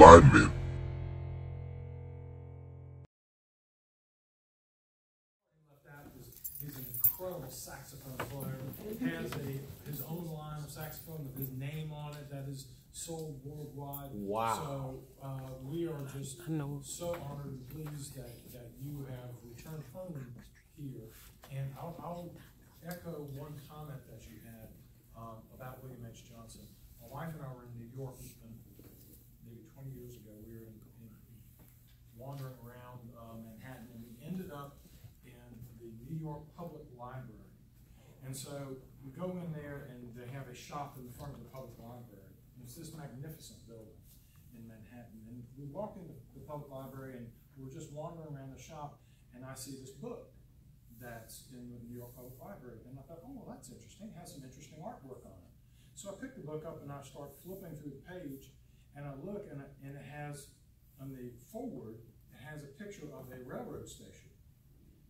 alignment. He's an incredible saxophone player. Has his own line of saxophone with his name on it that is sold worldwide. Wow. So we are just so honored and pleased that you have returned home here. And I'll echo one comment that you had about William H. Johnson. My wife and I were in New York maybe 20 years ago. We were wandering around Manhattan, and we ended up in the New York Public Library. And so we go in there, and they have a shop in the front of the public library. And it's this magnificent building in Manhattan. And we walk into the public library, and we're just wandering around the shop, and I see this book that's in the New York Public Library. And I thought, oh, well, that's interesting. It has some interesting artwork on it. So I pick the book up, and I start flipping through the page, and I look, and it has, on the forward, it has a picture of a railroad station.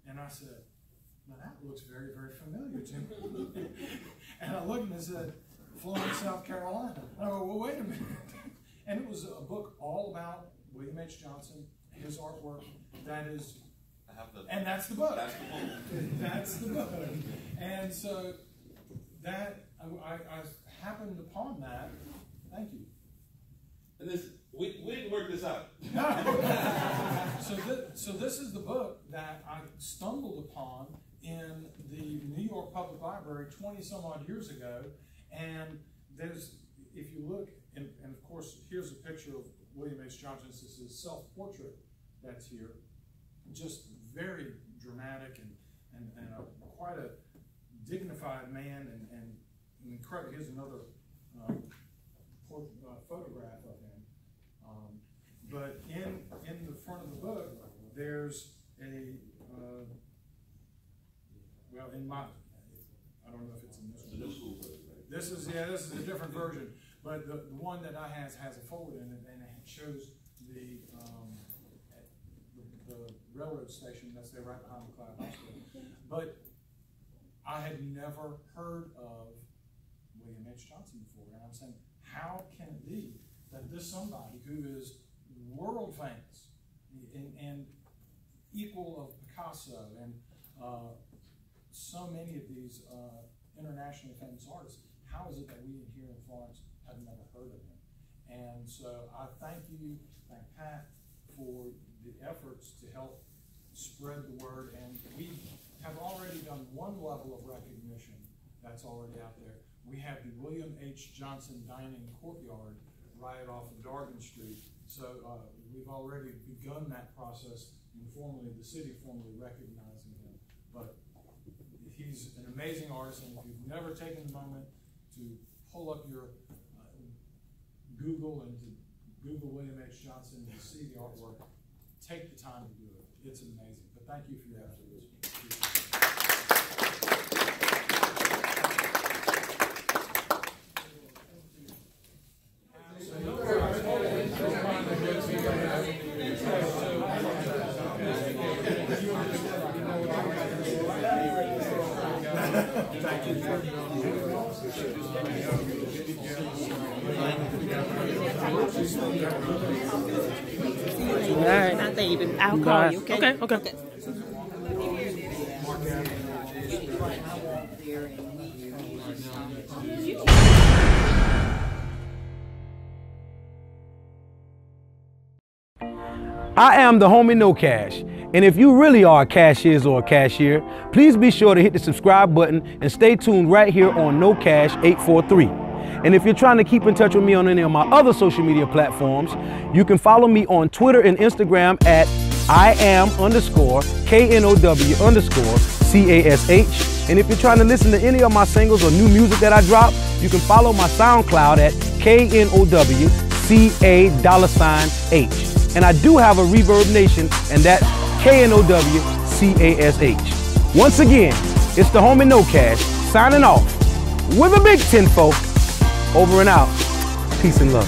And I said, now that looks very, very familiar to me. And I looked and it said, Florence, South Carolina. And I go, well, wait a minute. And it was a book all about William H. Johnson, his artwork. That is, and that's the book. That's the book. And so that, I happened upon that. Thank you. And this, we didn't work this out. So this is the book that I stumbled upon in the New York Public Library 20 some odd years ago. And there's, if you look, and of course, here's a picture of William H. Johnson. This is his self-portrait that's here. Just very dramatic and quite a dignified man and incredible. Here's another photograph of him. But in the front of the book, there's a, well, in my, I don't know if it's in this one. The new school version, right? This is a different version. But the one that I has a forward in it, and it shows the railroad station that's there right behind the Cloud Hospital. But I had never heard of William H. Johnson before, and I'm saying, how can it be that this somebody who is world famous and equal of Picasso and so many of these internationally famous artists, how is it that we here in Florence have never heard of him? And so I thank Pat, for the efforts to help spread the word, and we have already done one level of recognition that's already out there. We have the William H. Johnson Dining Courtyard right off of Dargan Street. So we've already begun that process informally, the city formally recognizing him. But he's an amazing artist, and if you've never taken the moment to pull up your Google and to Google William H. Johnson to see the artwork, take the time to do it. It's amazing. But thank you for your efforts. All right. I think even I'll call you. Okay. Okay. I am the homie kNOwcash, and if you really are a cashier or a cashier, please be sure to hit the subscribe button and stay tuned right here on kNOwcash 843. And if you're trying to keep in touch with me on any of my other social media platforms, you can follow me on Twitter and Instagram at IAM_KNOW_CASH. And if you're trying to listen to any of my singles or new music that I drop, you can follow my Soundcloud at KNOWCA$H. And I do have a ReverbNation, and that's kNOWCASH. Once again, it's the homie kNOwcash signing off with a big 10-4. Over and out. Peace and love.